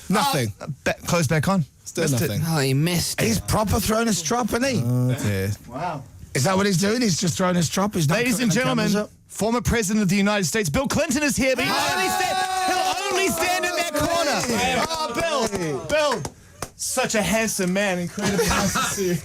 Nothing. Close back on. Still nothing. Oh, he missed it. He's proper throwing a strop, isn't he? Oh, dear. Wow. Is that what he's doing? He's just throwing a strop? He's not Ladies putting and the gentlemen, cameras up? former President of the United States, Bill Clinton is here, but he'll only stand in that corner. Oh, Bill. Such a handsome man. Incredibly nice to see you.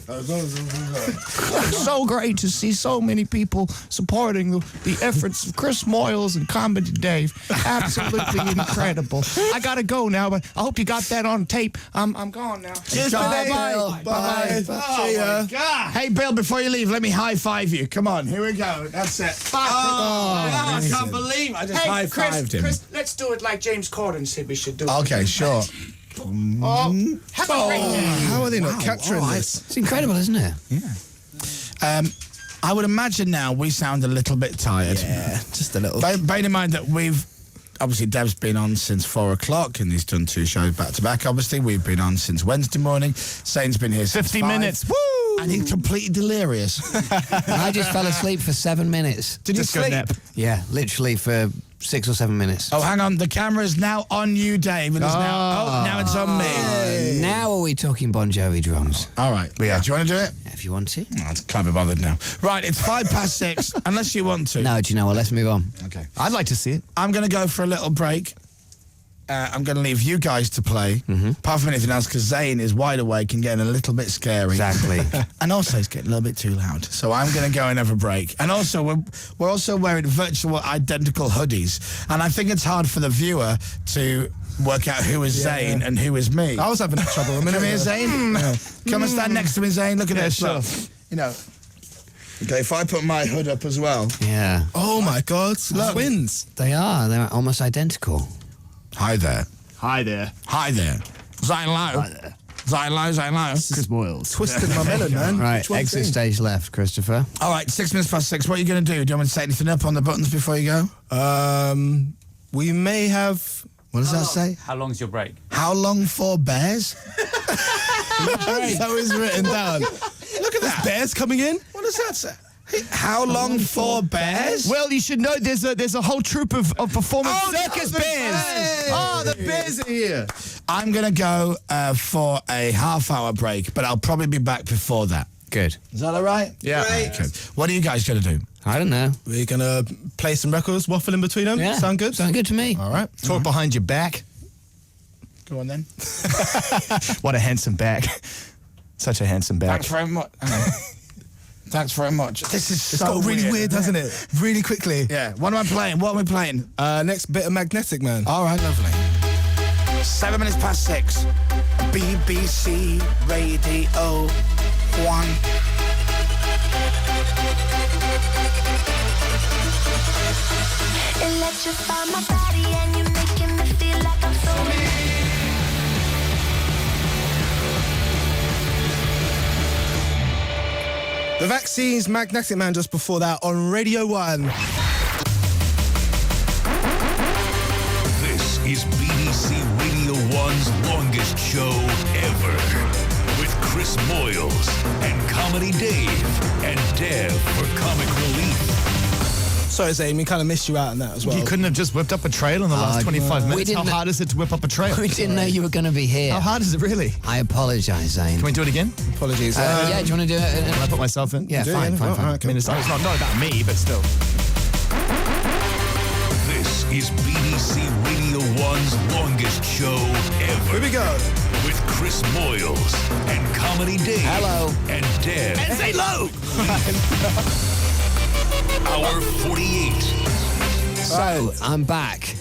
It's so great to see so many people supporting the efforts of Chris Moyles and Comedy Dave. Absolutely incredible. I gotta go now, but I hope you got that on tape. I'm gone now. Cheers, Bye. Bill. Bye. See ya. God. Hey, Bill, before you leave, let me high five you. Come on, here we go. That's it. I can't believe I just high-fived him. Chris, let's do it like James Corden said we should do it. Okay, sure. Have a great day. How are they not capturing this? It's incredible, isn't it? I would imagine now we sound a little bit tired. Yeah, just a little. Bear in mind that obviously Dev's been on since 4 o'clock and he's done 2 shows back to back. Obviously, we've been on since Wednesday morning. Zane's been here since 50 5. minutes. Woo! And he's completely delirious. I just fell asleep for 7 minutes. Did you Just go sleep? nap. Yeah, literally for 6 or 7 minutes. Oh, hang on. The camera's now on you, Dave. And now it's on me. Now are we talking Bon Jovi drums? All right. Yeah. Do you want to do it? If you want to. I can't be bothered now. Right, it's 6:05, unless you want to. No, do you know what? Let's move on. Okay. I'd like to see it. I'm going to go for a little break. I'm going to leave you guys to play, apart from anything else, because Zane is wide awake and getting a little bit scary. Exactly. And also it's getting a little bit too loud. So I'm going to go and have a break. And also, we're also wearing virtual identical hoodies. And I think it's hard for the viewer to work out who is Zane and who is me. I was having trouble a minute Come here, ago. Zane. Come and stand next to me, Zane. Look at this. sure. Look. You know. Okay, if I put my hood up as well. Yeah. Oh my God! Twins. They are. They're almost identical. Hi there. Hi there. Hi there. Zane Lowe. Zane Lowe, Zane Lowe. Chris Moyles. Twisted my melon, man. Right, Which one's exit green? stage left, Christopher. All right, 6:06. What are you going to do? Do you want me to say anything up on the buttons before you go? We may have. What does that say? How long's your break? How long for bears? That's how it's written down. Look at that. Bears coming in. What does that say? How long for bears? Well, you should know there's a whole troop of performing circus the bears. bears. Oh, the bears are here. I'm going to go for a half-hour break, but I'll probably be back before that. Good. Is that all right? Yeah. Okay. What are you guys going to do? I don't know. We're gonna play some records, waffle in between them. Yeah. Sound good? Sound good to me. All right. Talk behind your back. Go on then. What a handsome back. Such a handsome back. Thanks very much. Thanks very much. This is It's so got really weird, isn't hasn't it? Really quickly. Yeah. What am I playing? What am I playing? Next bit of Magnetic Man. All right, lovely. 6:07. BBC Radio 1. Electrify my body and you're making me feel like I'm floating. The Vaccines, Magnetic Man just before that on Radio 1. This is BBC Radio 1's longest show ever. With Chris Moyles and Comedy Dave and Dev for comic relief. Sorry, Zane, we kind of missed you out on that as well. You couldn't have just whipped up a trail in the last 25 we minutes. How didn't- hard is it to whip up a trail? We didn't know you were going to be here. How hard is it really? I apologise, Zane. Can we do it again? Apologies. Yeah, do you want to do it? Can I put myself in? Yeah, fine. Oh, all right, I mean, it's not about me, but still. This is BBC Radio 1's longest show ever. Here we go. With Chris Moyles and Comedy Dave. Hello. And Dev. And say low! Hour 48. So, I'm back.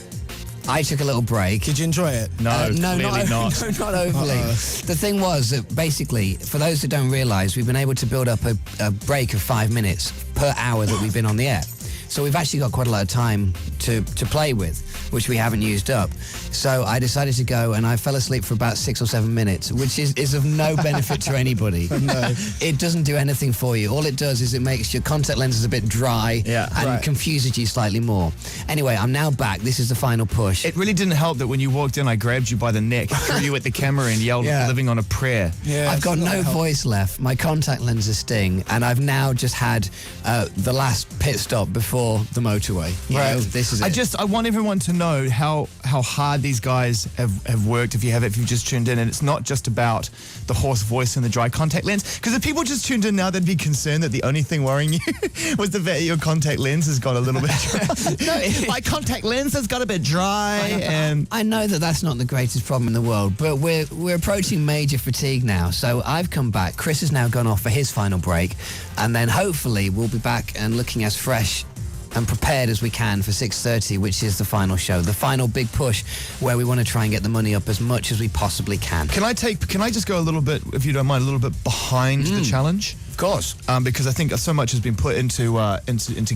I took a little break. Did you enjoy it? No, no, clearly not. no, not overly. The thing was that basically, for those who don't realise, we've been able to build up a break of 5 minutes per hour that we've been on the air. So we've actually got quite a lot of time to play with, which we haven't used up. So I decided to go and I fell asleep for about 6 or 7 minutes, which is of no benefit to anybody. No. It doesn't do anything for you. All it does is it makes your contact lenses a bit dry and confuses you slightly more. Anyway, I'm now back. This is the final push. It really didn't help that when you walked in, I grabbed you by the neck, threw you at the camera and yelled, Yeah. living on a prayer. Yeah, I've got no voice left. My contact lenses sting, and I've now just had the last pit stop before the motorway. You know, this is it. I want everyone to know how how hard these guys have worked if you've just tuned in. And it's not just about the hoarse voice and the dry contact lens. Because if people just tuned in now, they'd be concerned that the only thing worrying you was the fact your contact lens has got a little bit dry. My contact lens has got a bit dry. And I know that that's not the greatest problem in the world, but we're approaching major fatigue now. So I've come back. Chris has now gone off for his final break. And then hopefully we'll be back and looking as fresh and prepared as we can for 6:30, which is the final show, the final big push where we want to try and get the money up as much as we possibly can. Can I just go a little bit, if you don't mind, a little bit behind the challenge? Of course. Because I think so much has been put into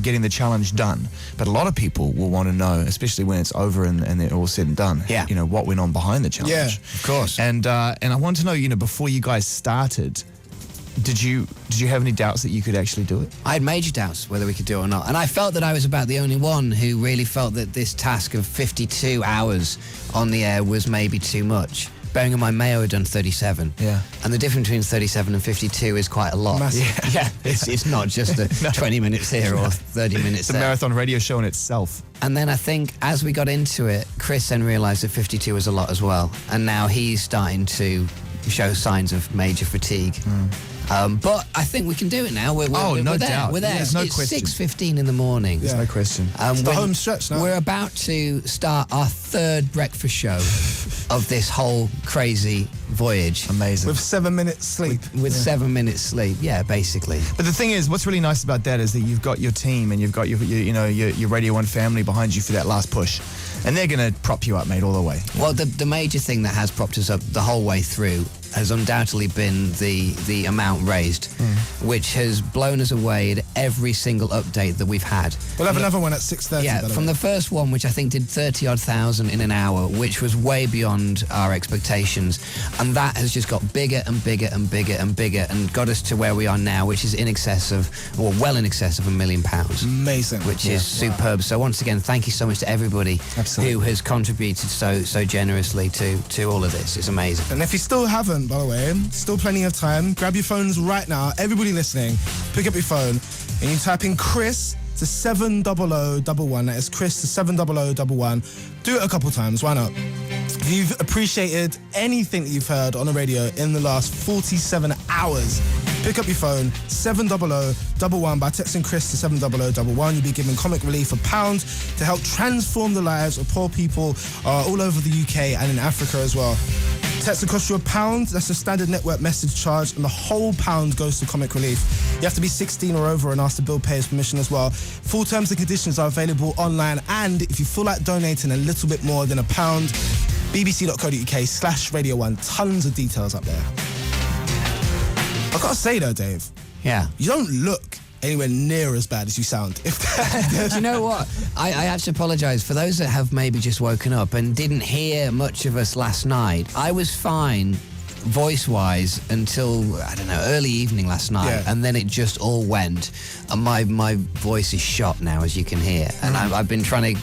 getting the challenge done. But a lot of people will want to know, especially when it's over and they're all said and done, Yeah. What went on behind the challenge. Yeah, of course. And I want to know, before you guys started, did you have any doubts that you could actually do it? I had major doubts whether we could do it or not. And I felt that I was about the only one who really felt that this task of 52 hours on the air was maybe too much. Bearing in mind, Mayo had done 37. Yeah. And the difference between 37 and 52 is quite a lot. Massive. Yeah. It's not just 20 minutes here or 30 minutes It's a there. marathon radio show in itself. And then I think as we got into it, Chris then realised that 52 was a lot as well. And now he's starting to show signs of major fatigue. But I think we can do it now. We're no there. doubt. We're there. There's no it's question. 6:15 in the morning. There's no question. It's the home stretch now. We're about to start our third breakfast show of this whole crazy voyage. Amazing. With 7 minutes sleep. With 7 minutes sleep, yeah, basically. But the thing is, what's really nice about that is that you've got your team and you've got your Radio 1 family behind you for that last push. And they're going to prop you up, mate, all the way. Well, the major thing that has propped us up the whole way through has undoubtedly been the amount raised, which has blown us away at every single update that we've had. We'll have another one at 6:30. Yeah, from the first one, which I think did 30-odd thousand in an hour, which was way beyond our expectations. And that has just got bigger and bigger and bigger and bigger and got us to where we are now, which is well in excess of £1 million. Amazing. Which is superb. So once again, thank you so much to everybody Absolutely. who has contributed so generously to all of this. It's amazing. And if you still haven't, by the way, still plenty of time. Grab your phones right now. Everybody listening, pick up your phone and you type in Chris to 70011. That is Chris to 70011. Do it a couple times. Why not? If you've appreciated anything that you've heard on the radio in the last 47 hours, pick up your phone, 70011 by texting Chris to 70011. You'll be given comic relief £1 to help transform the lives of poor people all over the UK and in Africa as well. Text will cost you £1. That's the standard network message charge, and the whole £1 goes to comic relief. You have to be 16 or over and ask the bill payer's permission as well. Full terms and conditions are available online, and if you feel like donating a little bit more than £1, bbc.co.uk/Radio 1. Tons of details up there. I've got to say though, Dave, Yeah. you don't look anywhere near as bad as you sound. Do you know what? I have to apologise for those that have maybe just woken up and didn't hear much of us last night. I was fine voice-wise until, I don't know, early evening last night, Yeah. and then it just all went. And my voice is shot now, as you can hear. And I've been trying to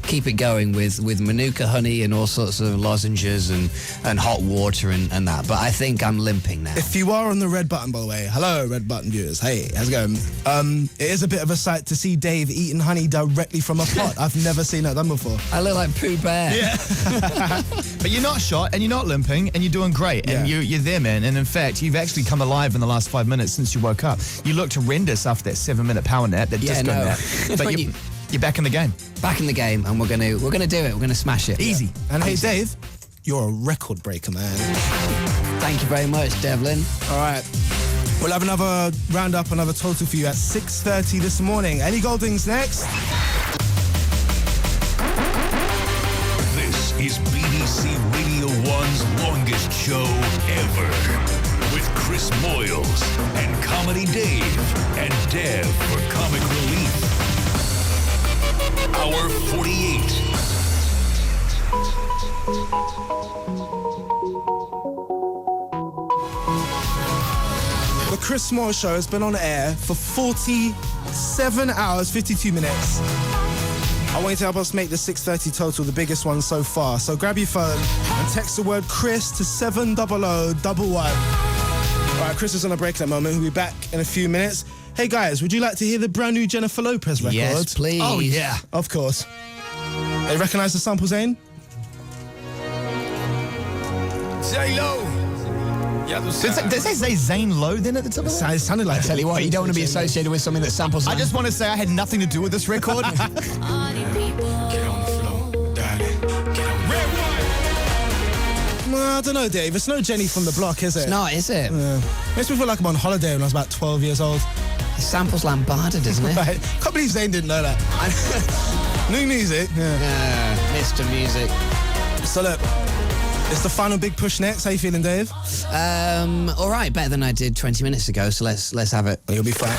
keep it going with Manuka honey and all sorts of lozenges and hot water and that. But I think I'm limping now. If you are on the red button, by the way, hello, red button viewers. Hey, how's it going? It is a bit of a sight to see Dave eating honey directly from a pot. I've never seen that done before. I look like Pooh Bear. Yeah. But you're not shot and you're not limping and you're doing great. And Yeah. you're there, man. And in fact, you've actually come alive in the last 5 minutes since you woke up. You looked horrendous after that 7-minute power nap, that Yeah, disco no. nap. But But you're back in the game. Back in the game, and we're gonna do it. We're gonna smash it. Easy. And hey, Dave, you're a record breaker, man. Thank you very much, Devlin. All right. We'll have another roundup, another total for you at 6:30 this morning. Ellie Golding's next. This is BBC Radio 1's longest show ever. With Chris Moyles and Comedy Dave and Dev for Comic Relief. Hour 48. The Chris Moore Show has been on air for 47 hours, 52 minutes. I want you to help us make the 6:30 total the biggest one so far. So grab your phone and text the word Chris to 70011. All right, Chris is on a break at the moment. He'll be back in a few minutes. Hey guys, would you like to hear the brand new Jennifer Lopez record? Yes, please. Oh, yeah. Of course. They recognise the sample, Zane? J-Lo. Ya tú Did sabes. it say Zane Lowe then at the top of that? It sounded like Tell you what, you don't want to be associated with something that samples. I just want to say I had nothing to do with this record. Get on the floor, darling. Get on Red one. Well, I don't know, Dave. It's no Jenny from the block, is it? It's not, is it? Makes me feel like I'm on holiday when I was about 12 years old. It samples lambada, doesn't it? Right. Can't believe Zane didn't know that. New music. Yeah. Mr. Music. So look, it's the final big push next. How you feeling, Dave? All right, better than I did 20 minutes ago, so let's have it. You'll be fine.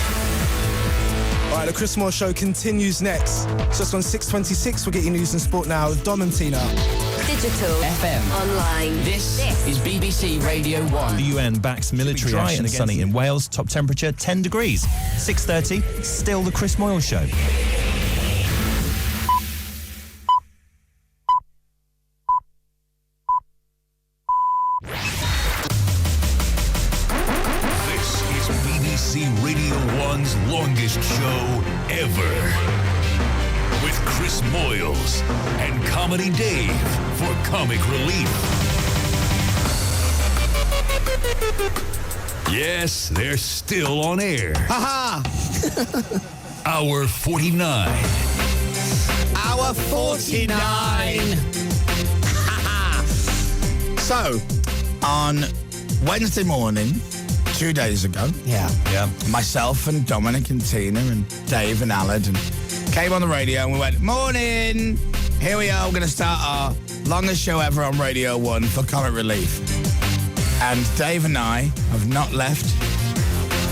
All right, the Chris Moore Show continues next. Just on 6:26, we'll get you news and sport now with Dom and Tina. Digital. FM. Online. This is BBC Radio 1. The UN backs military Dry action and sunny against- in Wales. Top temperature 10 degrees. 6:30. Still the Chris Moyles Show. This is BBC Radio 1's longest show ever. With Chris Moyles and Comedy Dave for comic relief. Yes, they're still on air. Haha! Hour 49. Hour 49. So, on Wednesday morning, 2 days ago, Yeah. myself and Dominic and Tina and Dave and Alad and came on the radio and we went, morning, here we are, we're going to start our longest show ever on Radio 1 for comic relief. And Dave and I have not left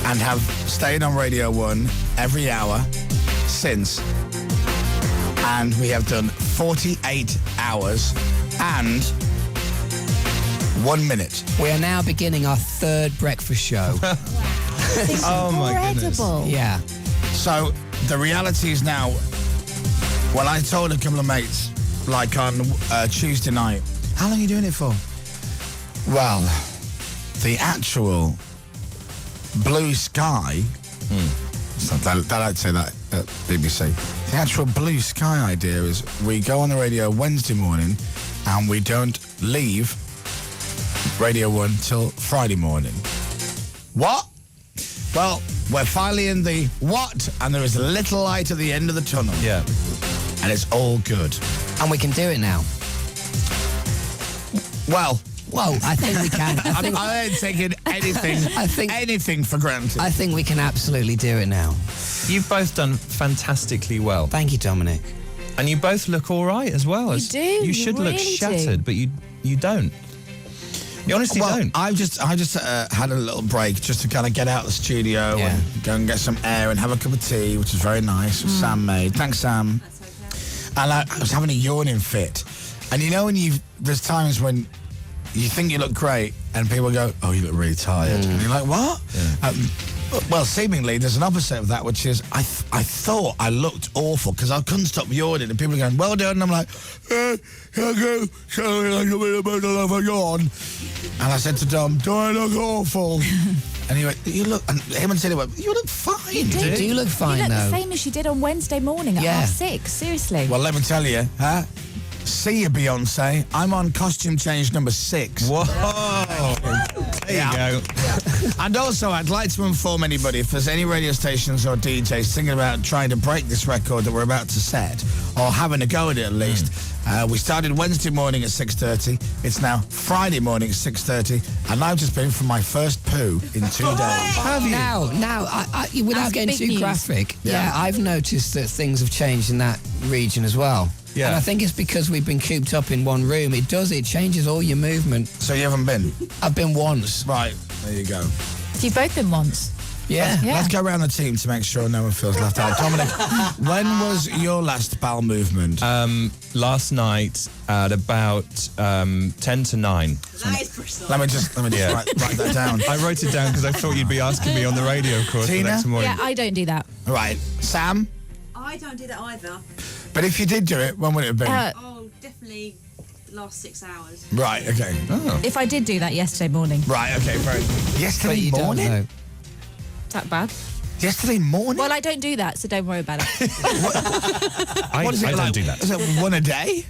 and have stayed on Radio 1 every hour since. And we have done 48 hours and 1 minute. We are now beginning our third breakfast show. Oh my goodness. Yeah. So the reality is now, well, I told a couple of mates, like on Tuesday night, how long are you doing it for? Well, the actual blue sky, they don't say that at BBC. The actual blue sky idea is we go on the radio Wednesday morning and we don't leave Radio 1 till Friday morning. What? Well, we're finally in the what, and there is a little light at the end of the tunnel. Yeah. And it's all good. And we can do it now. Well, I think we can. I ain't taking anything for granted. I think we can absolutely do it now. You've both done fantastically well. Thank you, Dominic. And you both look all right as well. You do, you You should look really shattered, but you don't. You honestly don't. I just had a little break just to kind of get out of the studio Yeah. and go and get some air and have a cup of tea, which was very nice. Which Sam made. Thanks, Sam. And I was having a yawning fit. And you know when there's times when you think you look great and people go, oh, you look really tired. And you're like, what? Well, seemingly there's an opposite of that, which is I thought I looked awful because I couldn't stop yawning and people are going, well done. And I'm like, sorry, I'm about to have a yawn. And I said to Dom, do I look awful? And he went, you look, and him and Tilly went, you look fine. You do. Do you look fine, You look though? the same as you did on Wednesday morning at Yeah. 6:30. Seriously. Well, let me tell you, see you, Beyonce. I'm on costume change number 6. Whoa. There you go. And also, I'd like to inform anybody, if there's any radio stations or DJs thinking about trying to break this record that we're about to set, or having a go at it at least, we started Wednesday morning at 6:30. It's now Friday morning at 6:30, and I've just been for my first poo in 2 days. Have you? Now, I, without That's getting big too news. graphic, Yeah. I've noticed that things have changed in that region as well. Yeah. And I think it's because we've been cooped up in one room. It changes all your movement. So you haven't been? I've been once. Right, there you go. You've both been once. Yeah. Yeah. Let's go around the team to make sure no one feels left out. Dominic, when was your last bowel movement? Last night at about 10 to 9. Let me just write that down. I wrote it down because I thought you'd be asking me on the radio, of course, the Tina? next morning. Yeah, I don't do that. Right, Sam. I don't do that either. But if you did do it, when would it have been? Oh, definitely last 6 hours. Right, okay. If I did do that yesterday morning. Right, okay, very. But Yesterday you don't morning? know. Is that bad? Yesterday morning? Well, I don't do that, so don't worry about it. I don't do that. Is it one a day?